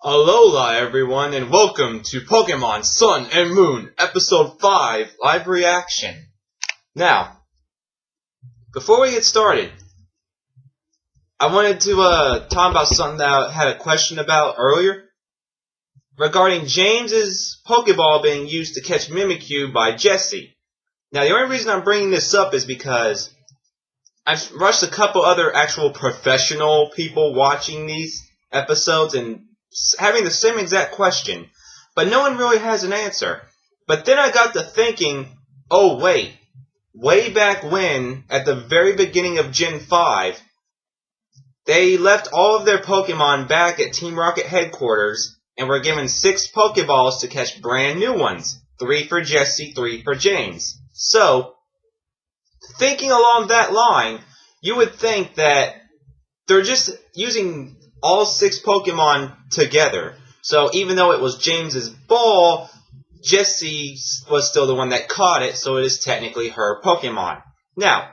Alola everyone and welcome to Pokemon Sun and Moon Episode 5 Live Reaction. Now, before we get started, I wanted to talk about something that I had a question about earlier regarding James's Pokeball being used to catch Mimikyu by Jesse. Now, the only reason I'm bringing this up is because I've rushed a couple other actual professional people watching these episodes and having the same exact question, but no one really has an answer. But then I got to thinking, oh wait, way back when, at the very beginning of Gen 5, they left all of their Pokemon back at Team Rocket headquarters and were given 6 Pokeballs to catch brand new ones. 3 for Jesse, 3 for James. So, thinking along that line, you would think that they're just using all 6 Pokemon together. So even though it was James's ball, Jessie was still the one that caught it, so it is technically her Pokemon. Now,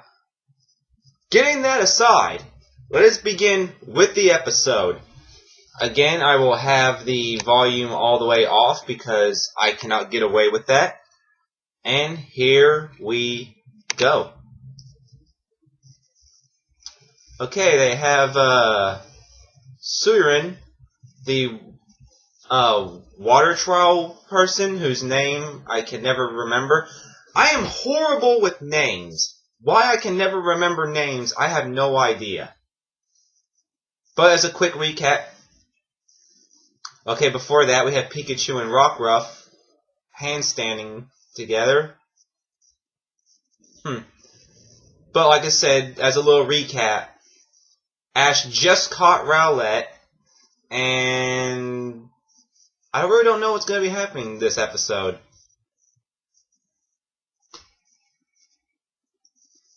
getting that aside, let us begin with the episode. Again, I will have the volume all the way off because I cannot get away with that. And here we go. Okay, they have Suiren, the water trial person whose name I can never remember. I am horrible with names. Why I can never remember names, I have no idea. But as a quick recap, okay, before that we have Pikachu and Rockruff handstanding together. But like I said, as a little recap, Ash just caught Rowlet, and I really don't know what's going to be happening this episode.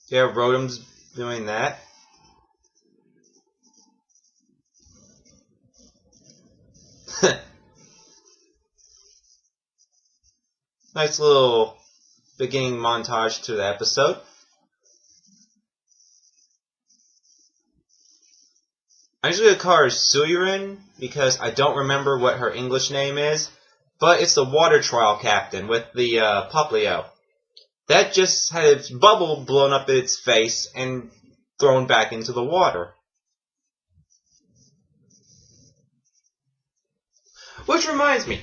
Yeah, Rotom's doing that. Nice little beginning montage to the episode. I'm usually going to call her Suiren because I don't remember what her English name is, but it's the water trial captain with the Poplio. That just had its bubble blown up in its face and thrown back into the water. Which reminds me,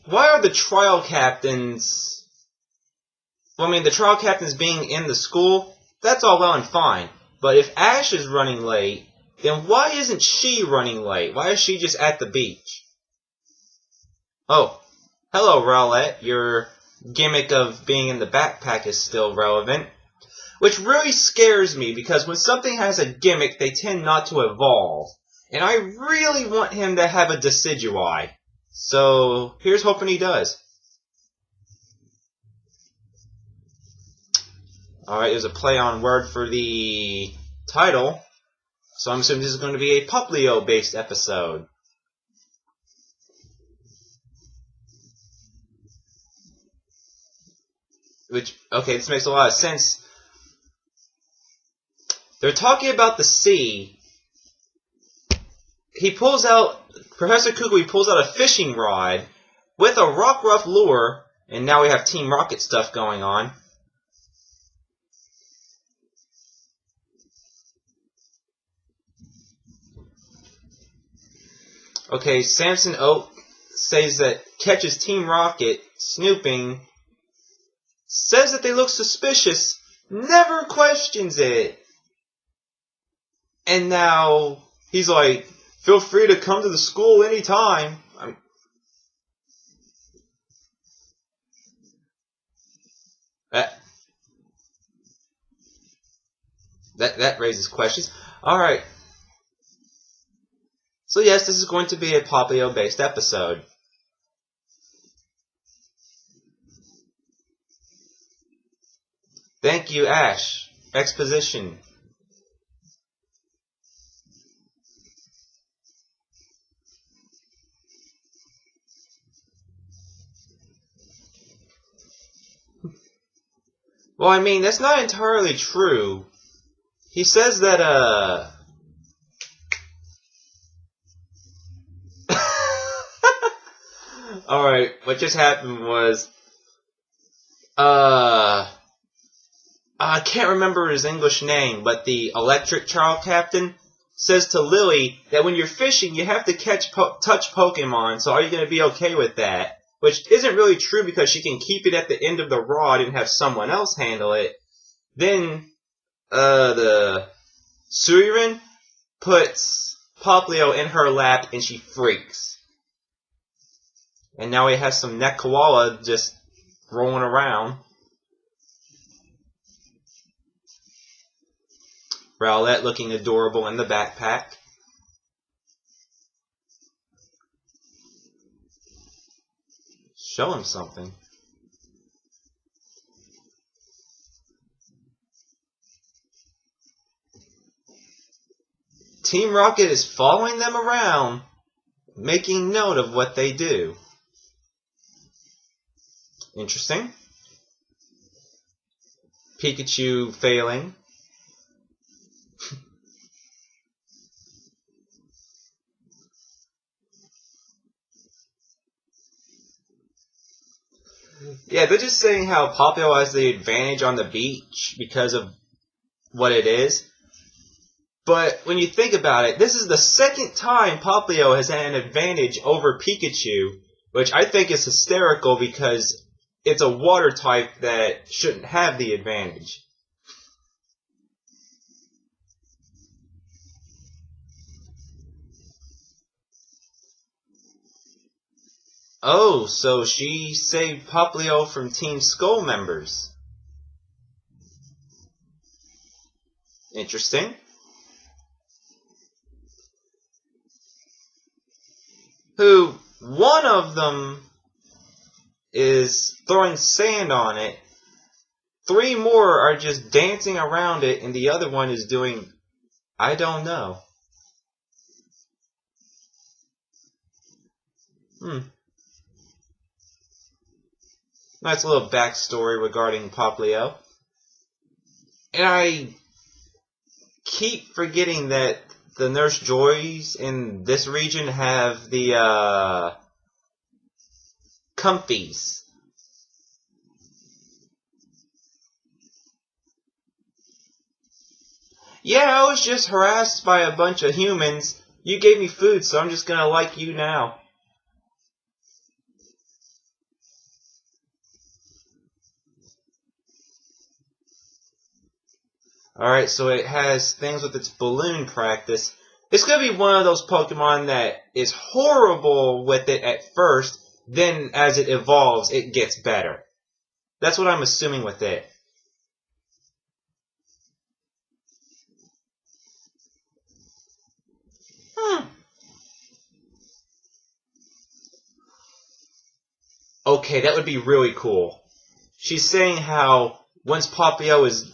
why are the trial captains... Well, I mean, the trial captains being in the school, that's all well and fine. But if Ash is running late, then why isn't she running late? Why is she just at the beach? Oh, hello, Rowlet. Your gimmick of being in the backpack is still relevant. Which really scares me, because when something has a gimmick, they tend not to evolve. And I really want him to have a Decidueye. So, here's hoping he does. Alright, there's a play on word for the title. So I'm assuming this is going to be a Poplio-based episode. Okay, this makes a lot of sense. They're talking about the sea. Professor Kukui pulls out a fishing rod with a Rockruff lure, and now we have Team Rocket stuff going on. Okay, Samson Oak says that catches Team Rocket snooping, says that they look suspicious, never questions it. And now he's like, feel free to come to the school anytime. That raises questions. Alright. So yes, this is going to be a Poplio-based episode. Thank you, Ash. Exposition. Well, I mean, that's not entirely true. He says that, Alright, what just happened was, I can't remember his English name, but the electric child captain says to Lily that when you're fishing, you have to touch Pokemon, so are you going to be okay with that? Which isn't really true because she can keep it at the end of the rod and have someone else handle it. Then, the Suiren puts Poplio in her lap and she freaks. And now he has some neck koala just rolling around. Rowlett looking adorable in the backpack. Show him something. Team Rocket is following them around, making note of what they do. Interesting. Pikachu failing. Yeah, they're just saying how Poplio has the advantage on the beach because of what it is. But when you think about it, this is the second time Poplio has had an advantage over Pikachu, which I think is hysterical because it's a water type that shouldn't have the advantage. Oh, so she saved Poplio from Team Skull members. Interesting. Who, one of them is throwing sand on it, 3 more are just dancing around it, and the other one is doing, I don't know. Nice little backstory regarding Poplio. And I keep forgetting that the Nurse Joys in this region have the comfies. Yeah, I was just harassed by a bunch of humans. You gave me food, so I'm just gonna like you now. Alright, so it has things with its balloon practice. It's going to be one of those Pokemon that is horrible with it at first, then as it evolves, it gets better. That's what I'm assuming with it. Okay, that would be really cool. She's saying how once Poplio is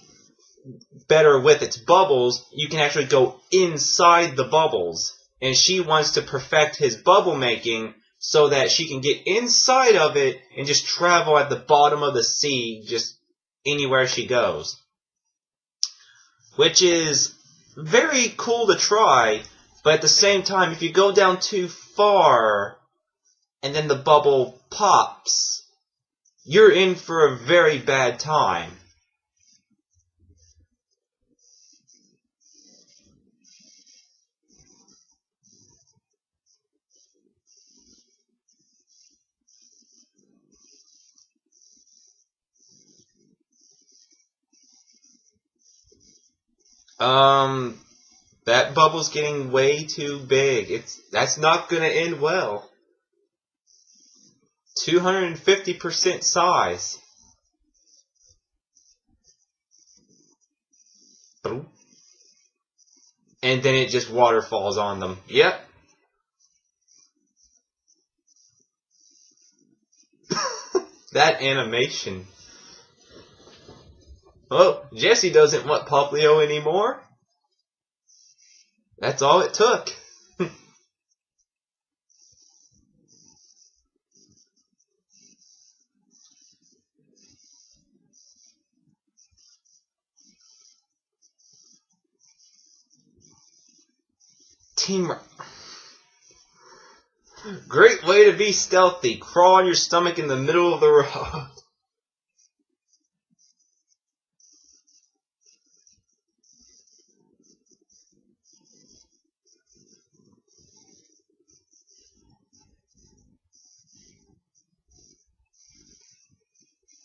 better with its bubbles, you can actually go inside the bubbles. And she wants to perfect his bubble making so that she can get inside of it and just travel at the bottom of the sea just anywhere she goes. Which is very cool to try, but at the same time, if you go down too far and then the bubble pops, you're in for a very bad time. That bubble's getting way too big. That's not gonna end well. 250% size. And then it just waterfalls on them. Yep. That animation. Oh, Jessie doesn't want Poplio anymore. That's all it took. Team... Great way to be stealthy. Crawl on your stomach in the middle of the road.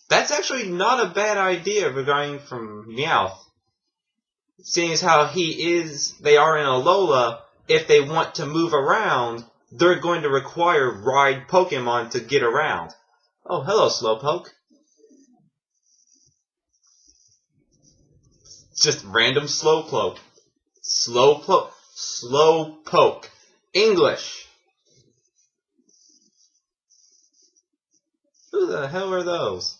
That's actually not a bad idea regarding from Meowth. Seeing as how they are in Alola, if they want to move around, they're going to require ride Pokemon to get around. Oh, hello, Slowpoke. It's just random Slowpoke. Slowpoke. English. Who the hell are those?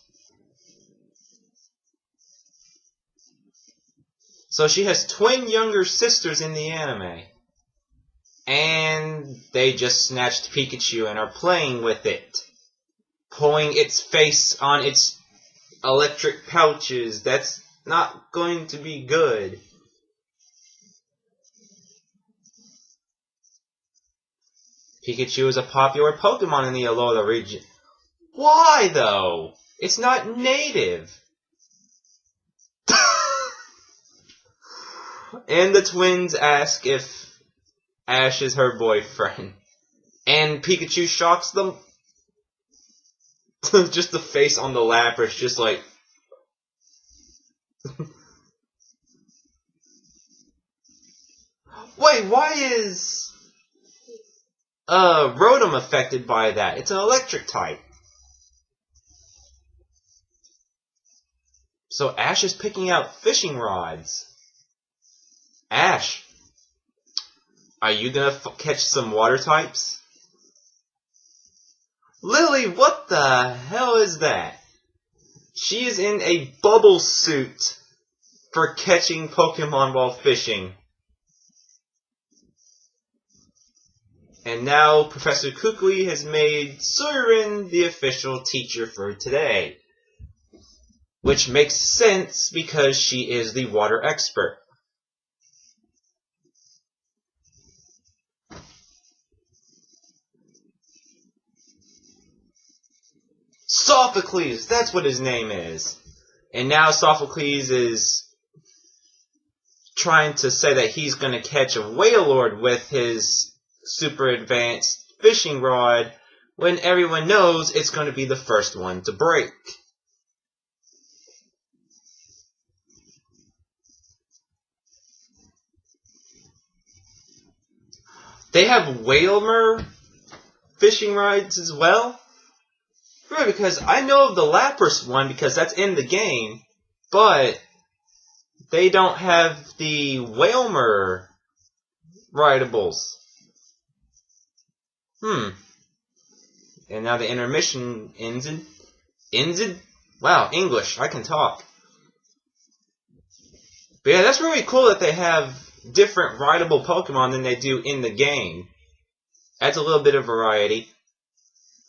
So she has twin younger sisters in the anime. And they just snatched Pikachu and are playing with it. Pulling its face on its electric pouches. That's not going to be good. Pikachu is a popular Pokemon in the Alola region. Why, though? It's not native. And the twins ask if Ash is her boyfriend. And Pikachu shocks them. Just the face on the Lapras, just like... Wait, why is... Rotom affected by that? It's an electric type. So Ash is picking out fishing rods. Ash, are you gonna catch some water types? Lily, what the hell is that? She is in a bubble suit for catching Pokemon while fishing. And now Professor Kukui has made Surin the official teacher for today. Which makes sense because she is the water expert. Sophocles, that's what his name is. And now Sophocles is trying to say that he's going to catch a Wailord with his super advanced fishing rod when everyone knows it's going to be the first one to break. They have Wailmer fishing rods as well? Right, because I know of the Lapras one because that's in the game, but they don't have the Wailmer rideables. And now the intermission ended. Ended? Wow, English, I can talk. But yeah, that's really cool that they have different rideable Pokemon than they do in the game. Adds a little bit of variety.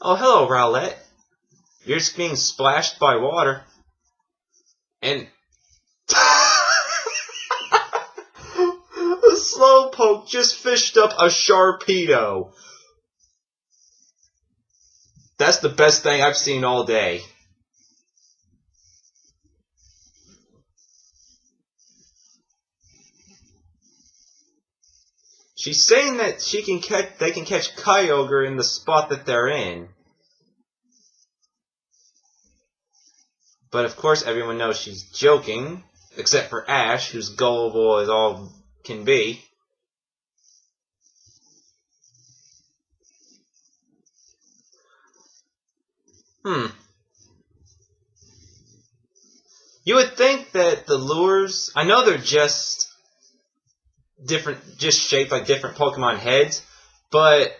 Oh, hello, Rowlett. You're just being splashed by water. And... a Slowpoke just fished up a Sharpedo. That's the best thing I've seen all day. She's saying that they can catch Kyogre in the spot that they're in. But of course everyone knows she's joking, except for Ash, who's gullible as all can be. You would think that the lures, I know they're just shaped like different Pokemon heads, but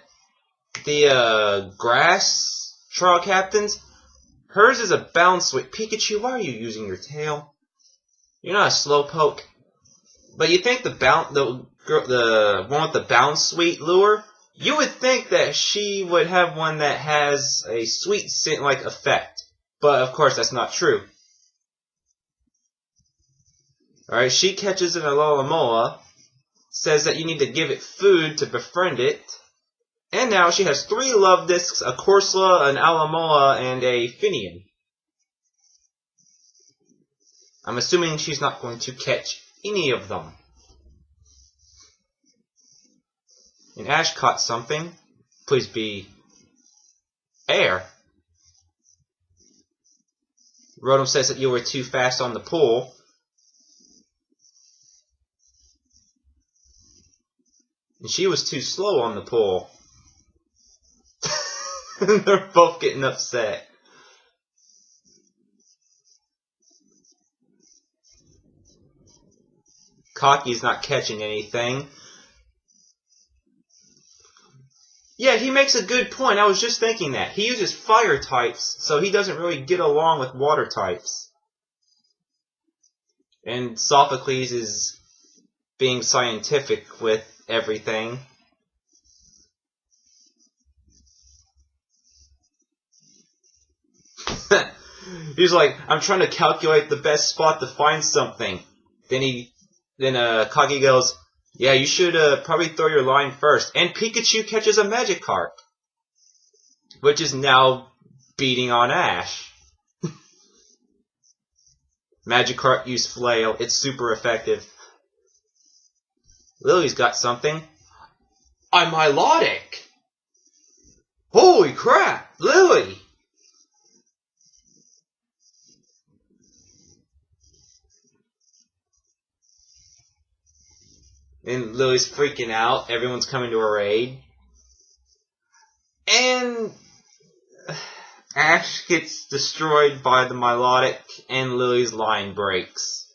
the grass trial captains, hers is a bounce sweep. Pikachu, why are you using your tail? You're not a Slowpoke. But you think the one with the bounce sweet lure, you would think that she would have one that has a sweet scent-like effect. But of course that's not true. Alright, she catches an Alola, says that you need to give it food to befriend it. And now she has 3 love discs, a Corsola, an Alamola, and a Finian. I'm assuming she's not going to catch any of them. And Ash caught something. Please be air. Rotom says that you were too fast on the pull. And she was too slow on the pull. They're both getting upset. Cocky's not catching anything. Yeah, he makes a good point. I was just thinking that. He uses fire types, so he doesn't really get along with water types. And Sophocles is being scientific with everything. He's like, I'm trying to calculate the best spot to find something. Then Kagi goes, yeah, you should probably throw your line first. And Pikachu catches a Magikarp, which is now beating on Ash. Magikarp used Flail. It's super effective. Lily's got something. I'm Milotic! Holy crap! Lily! And Lily's freaking out. Everyone's coming to her aid. And Ash gets destroyed by the Milotic, and Lily's line breaks.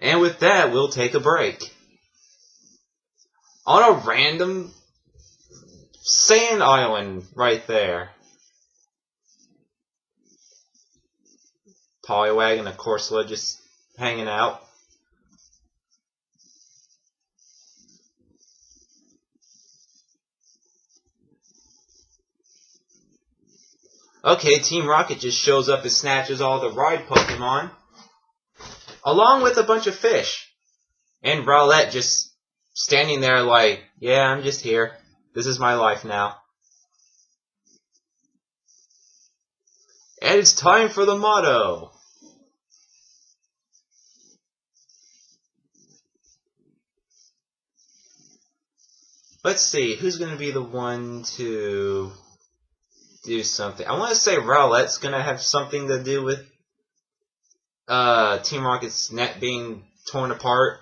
And with that, we'll take a break. On a random sand island right there. Poliwag and a Corsola just hanging out. Okay, Team Rocket just shows up and snatches all the ride Pokemon, along with a bunch of fish. And Rowlett just standing there like, yeah, I'm just here. This is my life now. And it's time for the motto. Let's see, who's going to be the one to do something? I want to say Rowlett's going to have something to do with Team Rocket's net being torn apart.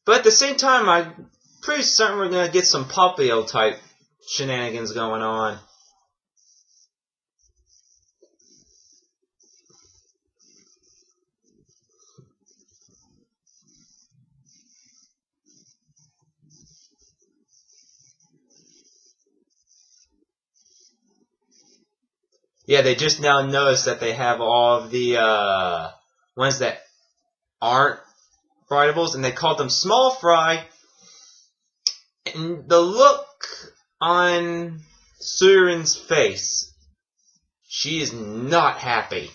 But at the same time, I'm pretty certain we're going to get some Popplio type shenanigans going on. Yeah, they just now noticed that they have all of the ones that aren't Frydables, and they called them Small Fry. And the look on Surin's face, she is not happy.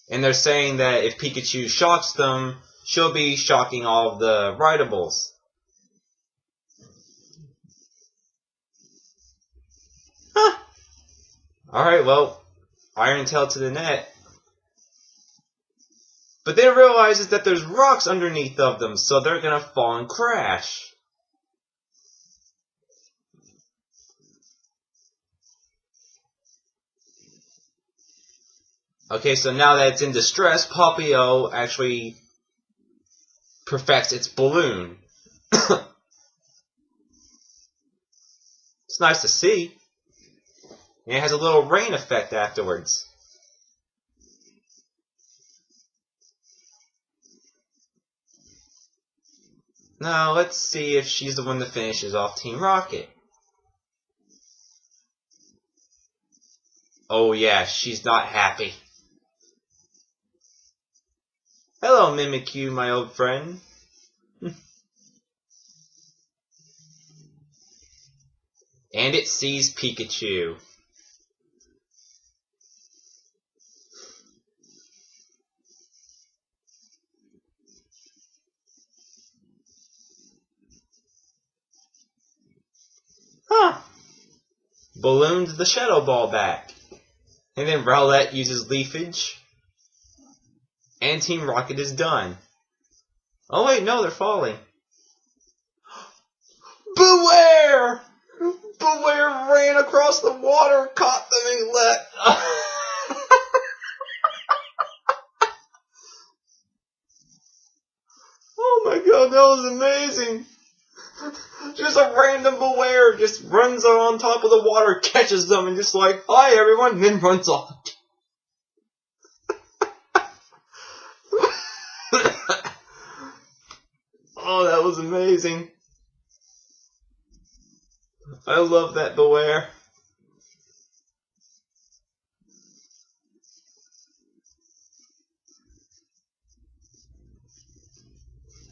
And they're saying that if Pikachu shocks them, she'll be shocking all of the Frydables. Huh. Alright, well, Iron Tail to the net. But then realizes that there's rocks underneath of them, so they're gonna fall and crash. Okay, so now that it's in distress, Popplio actually perfects its balloon. It's nice to see. And it has a little rain effect afterwards. Now, let's see if she's the one that finishes off Team Rocket. Oh yeah, she's not happy. Hello, Mimikyu, my old friend. And it sees Pikachu. balloons the Shadow Ball back. And then Rowlett uses Leafage. And Team Rocket is done. Oh wait, no, they're falling. Beware! Beware ran across the water, caught them and left. Oh my god, that was amazing. Just a random Beware just runs on top of the water, catches them, and just like, hi everyone, and then runs off. Oh, that was amazing. I love that Beware.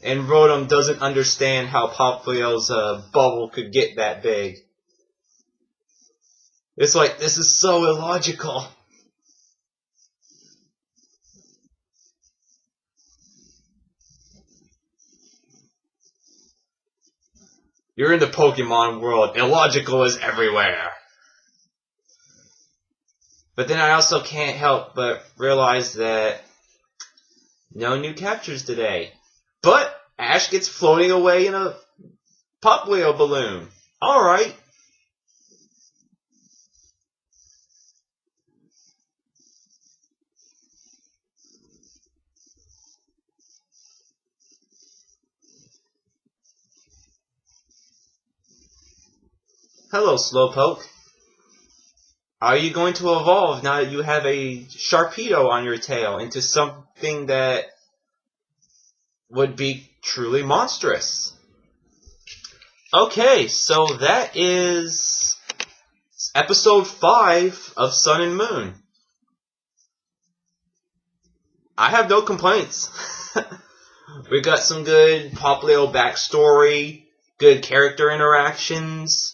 And Rotom doesn't understand how Poplio's bubble could get that big. It's like, this is so illogical. You're in the Pokemon world. Illogical is everywhere. But then I also can't help but realize that no new captures today. But Ash gets floating away in a Poplio balloon. Alright. Hello, Slowpoke. Are you going to evolve now that you have a Sharpedo on your tail into something that would be truly monstrous? Okay, so that is episode 5 of Sun and Moon. I have no complaints. We got some good Poplio backstory, good character interactions.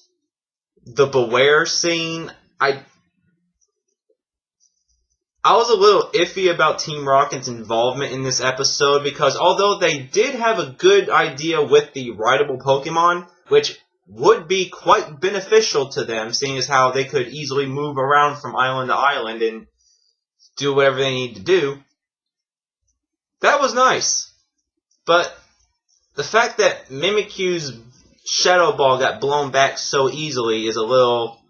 The Beware scene, I was a little iffy about Team Rocket's involvement in this episode because although they did have a good idea with the rideable Pokemon, which would be quite beneficial to them, seeing as how they could easily move around from island to island and do whatever they need to do, that was nice. But the fact that Mimikyu's Shadow Ball got blown back so easily is a little,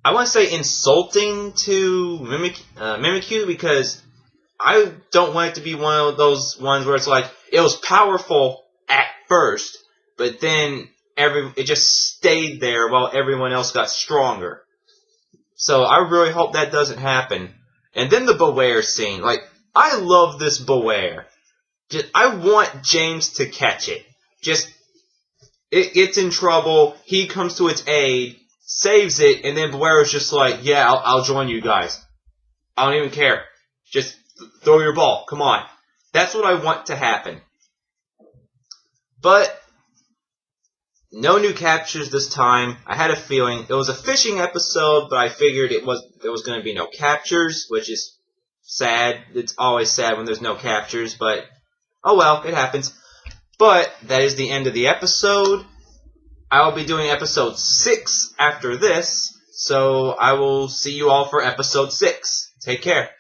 I want to say, insulting to Mimikyu, because I don't want it to be one of those ones where it's like, it was powerful at first, but then it just stayed there while everyone else got stronger. So I really hope that doesn't happen. And then the Beware scene, like, I love this Beware. I want James to catch it. It gets in trouble, he comes to its aid, saves it, and then Beware is just like, yeah, I'll join you guys. I don't even care. Just throw your ball. Come on. That's what I want to happen. But no new captures this time. I had a feeling. It was a fishing episode, but I figured there was going to be no captures, which is sad. It's always sad when there's no captures, but oh well, it happens. But that is the end of the episode. I will be doing episode 6 after this, so I will see you all for episode 6. Take care.